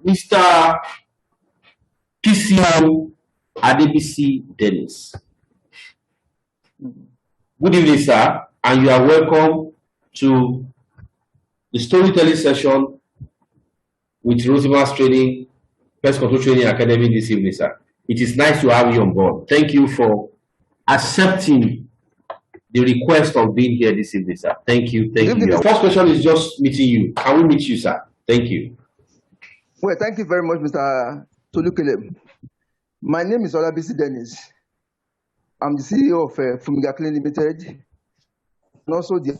Mr. PCO Olabisi Dennis. Good evening, sir, and you are welcome to the storytelling session with Rosemar's Training, Pest Control Training Academy this evening, sir. It is nice to have you on board. Thank you for accepting the request of being here this evening, sir. Thank you. Thank you. The first question is just meeting you. Can we meet you, sir? Thank you. Well, thank you very much, Mr. Tolukele. My name is Olabisi Dennis. I'm the CEO of Fumigaclean Nig Ltd, and also the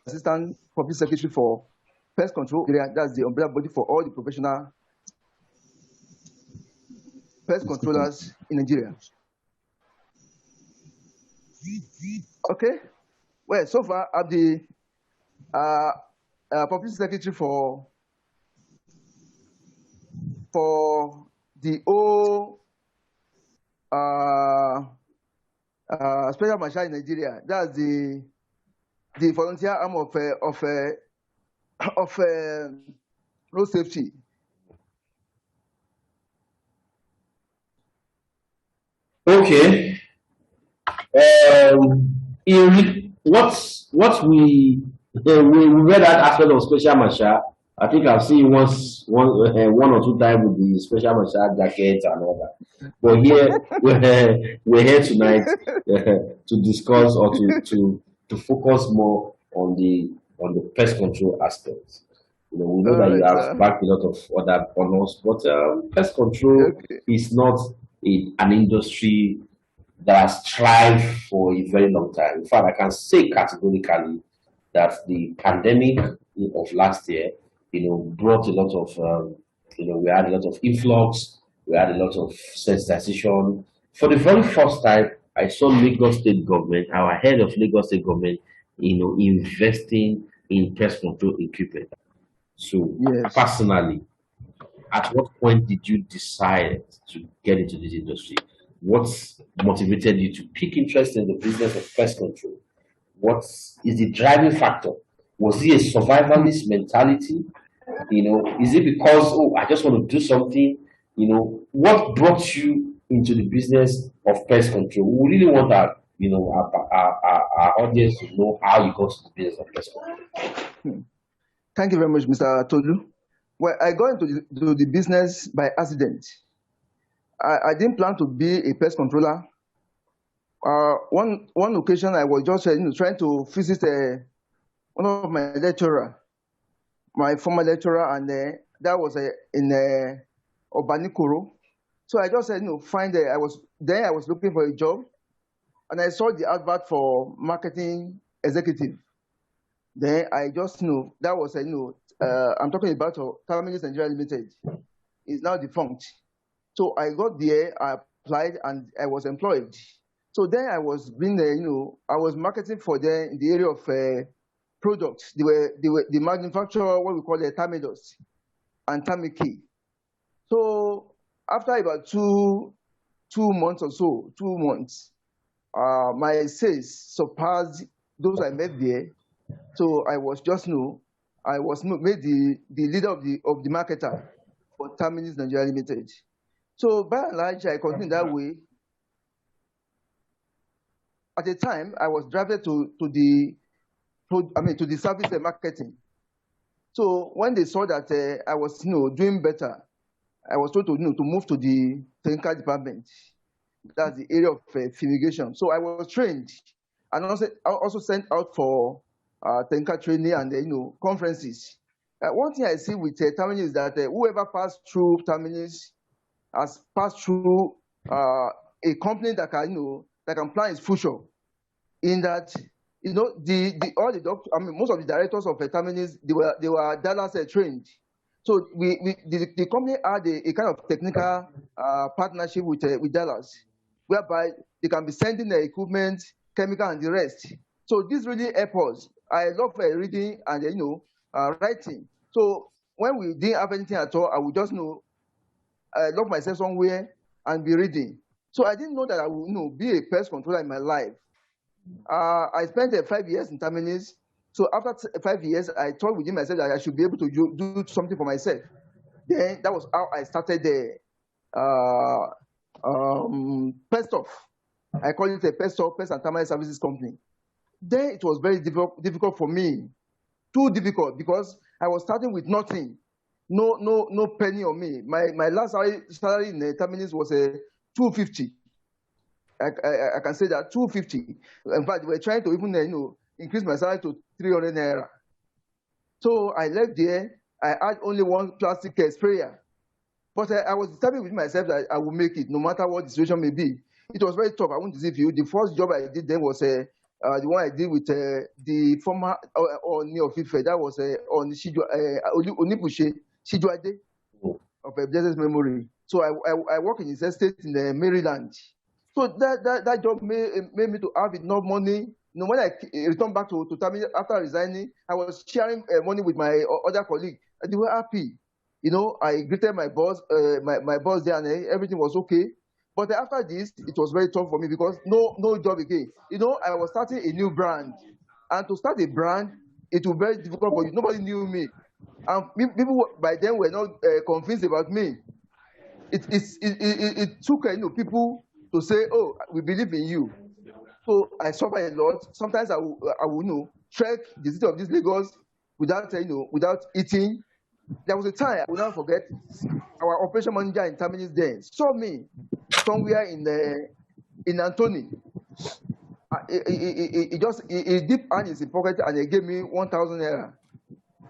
Assistant Public Secretary for Pest Control. That's the umbrella body for all the professional pest controllers in Nigeria. Okay. Well, so far I'm the Public Secretary for the whole special marshal in Nigeria. That's the volunteer arm of road safety. Okay. What we read that aspect of special marshal. I think I've seen one or two times with the special marshal jacket and all that. But here we're here tonight to discuss or to focus more on the pest control aspects. You know, we know that you have backed a lot of other honors, but pest control is not an industry that has thrived for a very long time. In fact, I can say categorically that the pandemic of last year, brought a lot of, we had a lot of influx, we had a lot of sensitization. For the very first time, I saw Lagos State government, our head of Lagos State government, investing in pest control equipment. So, yes. Personally, at what point did you decide to get into this industry? What motivated you to pick interest in the business of pest control? What is the driving factor? Was it a survivalist mentality? Is it because, I just want to do something? What brought you into the business of pest control? We really want our audience to know how you got to the business of pest control. Thank you very much, Mr. Tolu. Well, I got into the business by accident. I didn't plan to be a pest controller. One occasion, I was just trying to visit one of my lecturer, my former lecturer, and that was in Obanikoro. So I just said, I was looking for a job, and I saw the advert for marketing executive. Then I just that was I'm talking about Terminus Nigeria Limited. It's now defunct. So I got there, I applied, and I was employed. So then I was I was marketing for them in the area of products. They manufacture what we call the Terminus and Tamiki. So after about two months or so, 2 months, my sales surpassed those I met there. So I was just I was made the leader of the marketer for Terminus Nigeria Limited. So by and large, I continued that way. At the time, I was drafted to the service and marketing. So when they saw that I was doing better, I was told to move to the technical department. That's the area of fumigation. So I was trained, and also sent out for technical training and conferences. One thing I see with Terminus is that whoever passed through Terminus has passed through a company that can plan its future. In that, all the doctors, most of the directors of Terminus, they were Dallas trained. So the company had a kind of technical partnership with Dallas, whereby they can be sending the equipment, chemical, and the rest. So this really helps us. I love reading and writing. So when we didn't have anything at all, I would just lock myself somewhere and be reading. So I didn't know that I would be a pest controller in my life. I spent 5 years in Terminus. So after 5 years, I thought within myself that I should be able to do something for myself. Then that was how I started the PEST off. I call it a PEST off, Pest and Termite Services Company. Then it was very difficult for me, too difficult, because I was starting with nothing, no penny on me. My last salary in the terminus was a 250. I can say that 250. In fact, we're trying to even increase my salary to 300 naira. So I left there. I had only one plastic sprayer, but I was determined with myself that I will make it, no matter what the situation may be. It was very tough. I won't deceive you. The first job I did then was the one I did with the former Oni of Ife. That was on Onipushe Shijuade of a blessed memory. So I work in his estate in Maryland. So that job made me to have enough money. When I returned back to Tamil after resigning, I was sharing money with my other colleague. They were happy. I greeted my boss, my boss there, and everything was okay. But after this, it was very tough for me because no job again. I was starting a new brand, and to start a brand, it was very difficult for you. Nobody knew me, and people by then were not convinced about me. It took people to say, "Oh, we believe in you." So I suffer a lot. Sometimes I will trek the city of this Lagos without without eating. There was a time I will not forget. Our operation manager in Terminus then saw me somewhere in Anthony. He dipped hand in his pocket and he gave me 1,000 naira.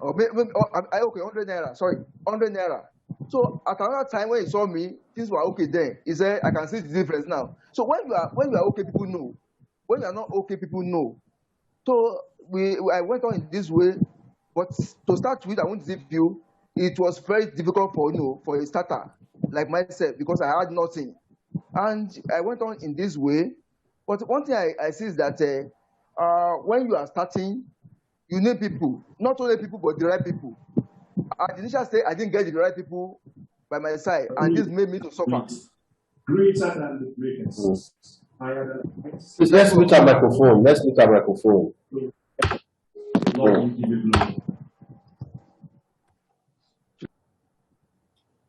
Okay, 100 naira. Sorry, 100 naira. So at another time when he saw me, things were okay then. He said, "I can see the difference now." So when you are okay, people know. When you are not okay, people know. So I went on in this way, but to start with, I won't deceive you, it was very difficult for a starter like myself because I had nothing. And I went on in this way. But one thing I see is that when you are starting, you need people, not only people, but the right people. At the initial stage, I didn't get the right people by my side, and this made me to suffer. Greater than the greatest. Higher than Please, let's mute our microphone. Let's mute our microphone. Lord, we give you glory.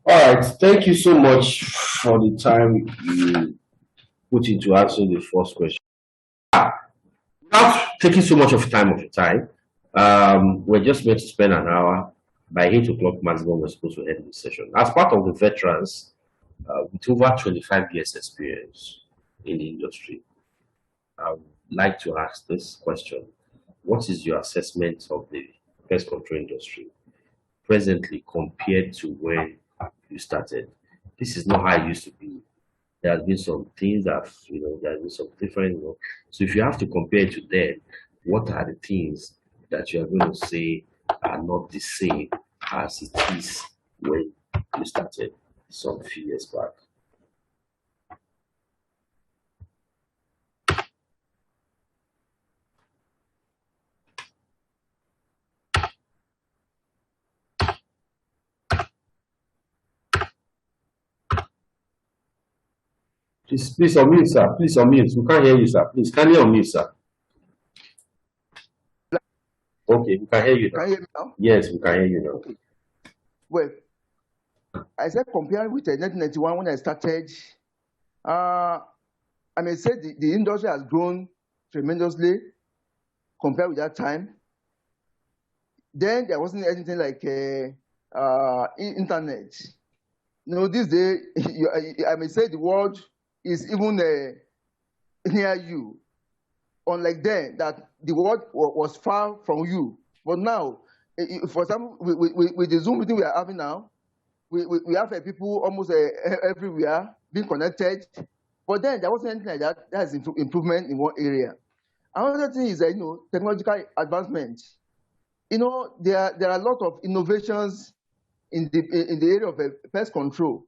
All right. Thank you so much for the time you put into answering the first question. Without taking so much of time, we're just going to spend an hour. By 8 o'clock maximum, we're supposed to end this session. As part of the veterans, with over 25 years experience in the industry, I would like to ask this question. What is your assessment of the pest control industry presently compared to when you started? This is not how it used to be. There has been some things that, there has been some different, So if you have to compare to then, what are the things that you are going to say are not the same as it is when you started some few years back? Please unmute, sir. Please unmute. We can't hear you, sir. Please, can you unmute, sir? Okay, we can hear you now. Can you hear me now? Yes, we can hear you now. Okay. Well, I said compared with 1991 when I started, I may say the industry has grown tremendously compared with that time. Then there wasn't anything like internet. These days, I may say the world is even near you. Unlike then, that the world was far from you. But now, for example, with the Zoom meeting we are having now, we have people almost everywhere being connected. But then there wasn't anything like that. That is improvement in one area. Another thing is that, technological advancement. There are a lot of innovations in the area of pest control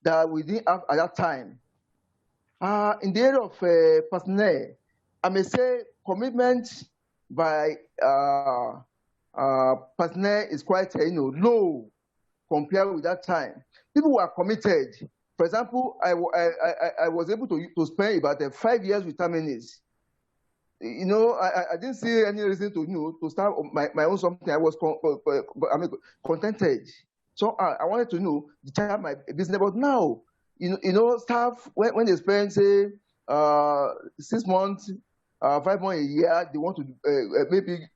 that we didn't have at that time. In the area of personnel, I may say commitment by personnel is quite low compared with that time. People were committed. For example, I was able to spend about 5 years with Terminus. I didn't see any reason to to start my own something. I was contented. So I wanted to start my business. But now, staff when they spend say 6 months, 5 months a year, they want to maybe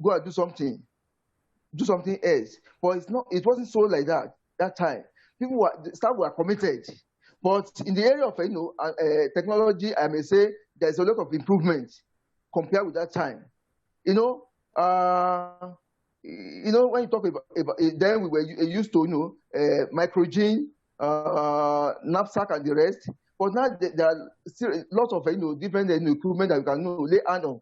go and do something else. But it wasn't so like that time. The staff were committed. But in the area of technology, I may say there's a lot of improvement compared with that time. When you talk about then we were used to microgene, knapsack, and the rest. But now there are still lots of different equipment that you can lay hand on,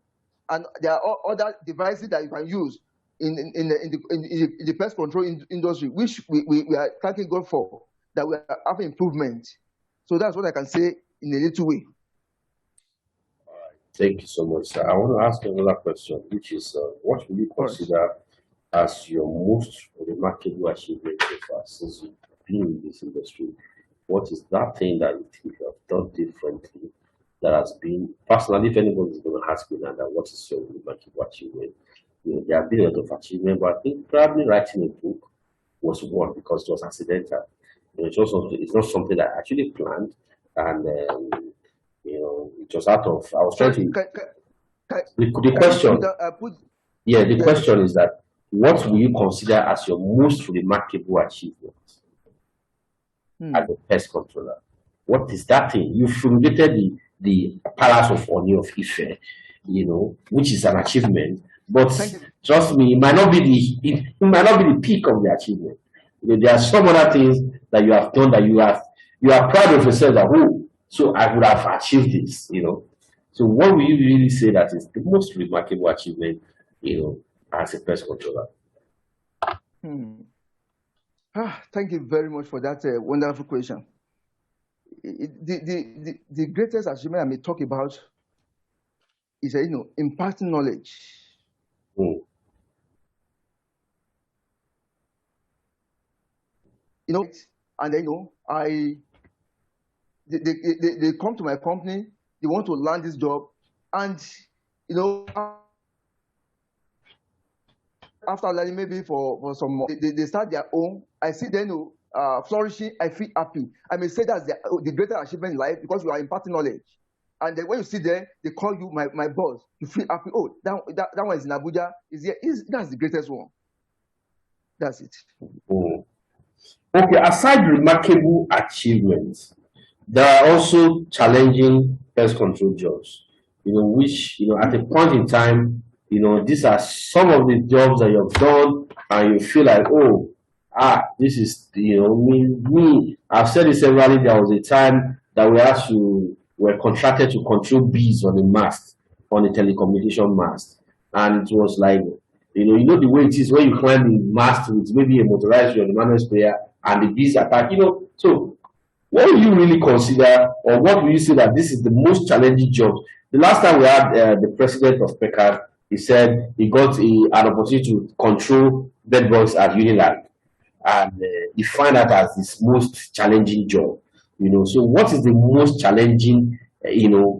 and there are other devices that you can use in the pest control industry, which we are thanking God for, that we are having improvement. So that's what I can say in a little way. All right. Thank you so much, sir. I want to ask another question, which is what will you consider as your most remarkable achievement so far since you've been in this industry? What is that thing that you think you have done differently that has been, personally, if anybody's going to ask me now, that what is your remarkable achievement? There have been a lot of achievement, but I think probably writing a book was one because it was accidental. It's not something that I actually planned, and it was out of. I was trying to. The question. The question is that what will you consider as your most remarkable achievement as a pest controller? What is that thing? You fumigated the palace of Oni of Ife, which is an achievement. But trust me, it might not be the peak of the achievement. There are some other things that you have done that you are proud of yourself that, oh, so I would have achieved this, So what will you really say that is the most remarkable achievement, as a pest controller? Thank you very much for that wonderful question. The greatest achievement I may talk about is imparting knowledge. And then they come to my company, they want to learn this job, and after learning maybe for some more, they start their own. I see them flourishing. I feel happy. I may say that's the greatest achievement in life because you are imparting knowledge. And then when you see them, they call you my boss. You feel happy. Oh, that one is in Abuja. That's the greatest one. That's it. Okay, aside remarkable achievements, there are also challenging pest control jobs, which, at a point in time, these are some of the jobs that you've done and you feel like, oh, this is, me. I've said it severally, there was a time that were contracted to control bees on a mast, on a telecommunication mast. And it was like, the way it is when you climb the mast with maybe a motorized or a manual sprayer and the bees attack, So what do you really consider, or what will you say that this is the most challenging job? The last time we had the president of PECAD, he said he got an opportunity to control bedbugs at Unilag, and he found that as his most challenging job. So what is the most challenging,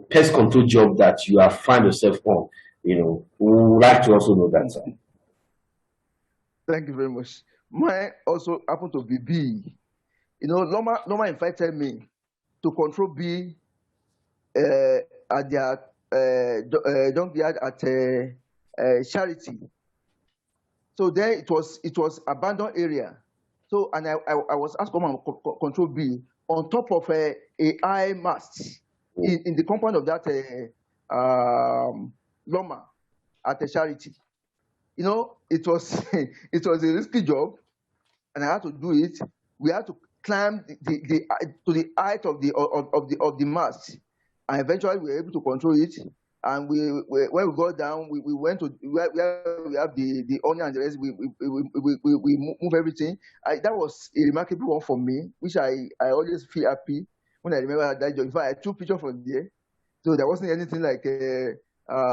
pest control job that you have found yourself on? We would like to also know that, sir. Thank you very much. Mine also happened to be bee. Loma invited me to control bee at their junkyard at Charity. So then it was abandoned area. So and I was asked to come and control bee on top of a high mast in the compound of that Loma at a Charity. It was it was a risky job, and I had to do it. We had to climb to the height of the mast, and eventually we were able to control it. And when we got down, we went to where we have the owner and the rest. We move everything. That was a remarkable one for me, which I always feel happy when I remember that job. In fact, I took pictures from there, so there wasn't anything like